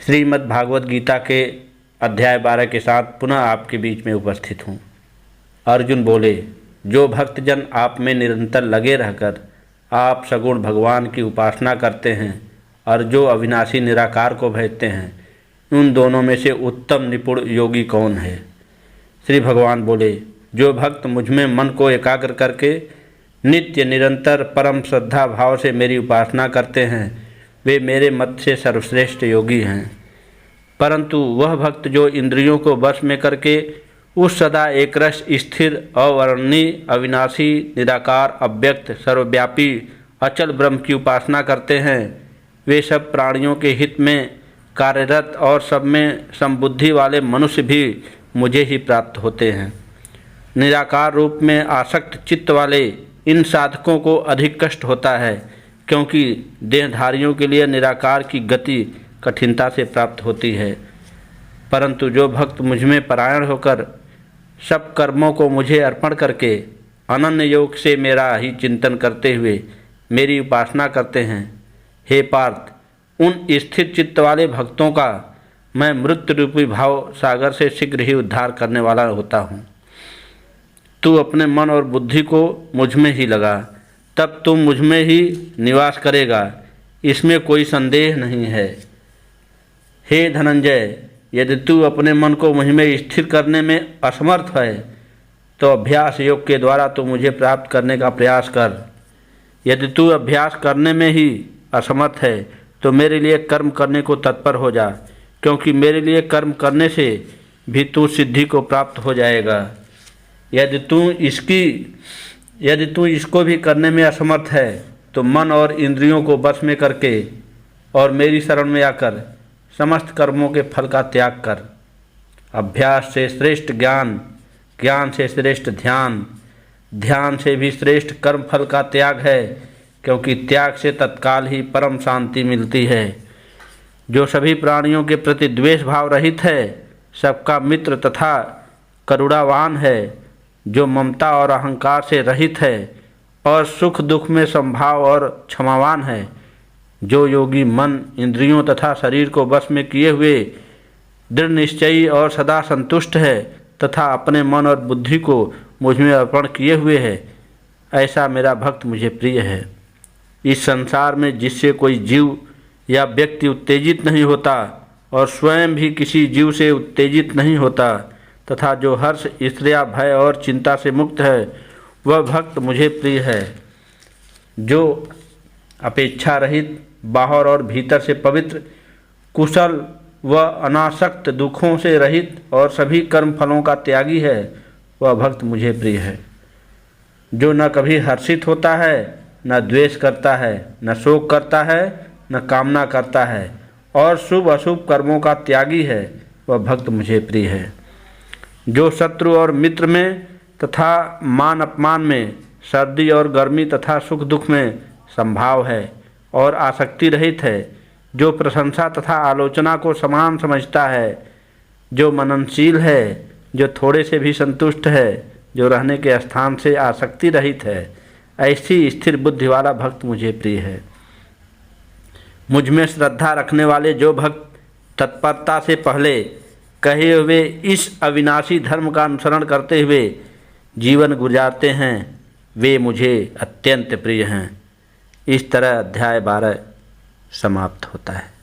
श्रीमद् भागवत गीता के अध्याय 12 के साथ पुनः आपके बीच में उपस्थित हूँ। अर्जुन बोले, जो भक्तजन आप में निरंतर लगे रहकर आप सगुण भगवान की उपासना करते हैं और जो अविनाशी निराकार को भजते हैं, उन दोनों में से उत्तम निपुण योगी कौन है? श्री भगवान बोले, जो भक्त मुझ में मन को एकाग्र करके नित्य निरंतर परम श्रद्धा भाव से मेरी उपासना करते हैं, वे मेरे मत से सर्वश्रेष्ठ योगी हैं। परंतु वह भक्त जो इंद्रियों को वश में करके उस सदा एकरस स्थिर अवर्णनीय अविनाशी निराकार अव्यक्त सर्वव्यापी अचल ब्रह्म की उपासना करते हैं, वे सब प्राणियों के हित में कार्यरत और सब में समबुद्धि वाले मनुष्य भी मुझे ही प्राप्त होते हैं। निराकार रूप में आसक्त चित्त वाले इन साधकों को अधिक कष्ट होता है, क्योंकि देहधारियों के लिए निराकार की गति कठिनता से प्राप्त होती है। परंतु जो भक्त मुझ में परायण होकर सब कर्मों को मुझे अर्पण करके अनन्य योग से मेरा ही चिंतन करते हुए मेरी उपासना करते हैं, हे पार्थ, उन स्थिर चित्त वाले भक्तों का मैं मृत्यु रूपी भाव सागर से शीघ्र ही उद्धार करने वाला होता हूँ। तू अपने मन और बुद्धि को मुझ में ही लगा, तब तुम मुझ में ही निवास करेगा, इसमें कोई संदेह नहीं है। हे धनंजय, यदि तू अपने मन को मुझ में स्थिर करने में असमर्थ है तो अभ्यास योग के द्वारा तू मुझे प्राप्त करने का प्रयास कर। यदि तू अभ्यास करने में ही असमर्थ है तो मेरे लिए कर्म करने को तत्पर हो जा, क्योंकि मेरे लिए कर्म करने से भी तू सिद्धि को प्राप्त हो जाएगा। यदि तू इसको भी करने में असमर्थ है तो मन और इंद्रियों को वश में करके और मेरी शरण में आकर समस्त कर्मों के फल का त्याग कर। अभ्यास से श्रेष्ठ ज्ञान, ज्ञान से श्रेष्ठ ध्यान, ध्यान से भी श्रेष्ठ कर्म फल का त्याग है, क्योंकि त्याग से तत्काल ही परम शांति मिलती है। जो सभी प्राणियों के प्रति द्वेष भाव रहित है, सबका मित्र तथा करुणावान है, जो ममता और अहंकार से रहित है और सुख दुख में संभाव और क्षमावान है, जो योगी मन इंद्रियों तथा शरीर को वश में किए हुए दृढ़ निश्चयी और सदा संतुष्ट है तथा अपने मन और बुद्धि को मुझ में अर्पण किए हुए है, ऐसा मेरा भक्त मुझे प्रिय है। इस संसार में जिससे कोई जीव या व्यक्ति उत्तेजित नहीं होता और स्वयं भी किसी जीव से उत्तेजित नहीं होता तथा जो हर्ष ईर्ष्या भय और चिंता से मुक्त है, वह भक्त मुझे प्रिय है। जो अपेक्षा रहित, बाहर और भीतर से पवित्र, कुशल व अनासक्त, दुखों से रहित और सभी कर्म फलों का त्यागी है, वह भक्त मुझे प्रिय है। जो न कभी हर्षित होता है, न द्वेष करता है, न शोक करता है, न कामना करता है और शुभ अशुभ कर्मों का त्यागी है, वह भक्त मुझे प्रिय है। जो शत्रु और मित्र में तथा मान अपमान में, सर्दी और गर्मी तथा सुख दुख में संभाव है और आसक्ति रहित है, जो प्रशंसा तथा आलोचना को समान समझता है, जो मननशील है, जो थोड़े से भी संतुष्ट है, जो रहने के स्थान से आसक्ति रहित है, ऐसी स्थिर बुद्धि वाला भक्त मुझे प्रिय है। मुझ में श्रद्धा रखने वाले जो भक्त तत्परता से पहले कहे हुए इस अविनाशी धर्म का अनुसरण करते हुए जीवन गुजारते हैं, वे मुझे अत्यंत प्रिय हैं। इस तरह अध्याय 12 समाप्त होता है।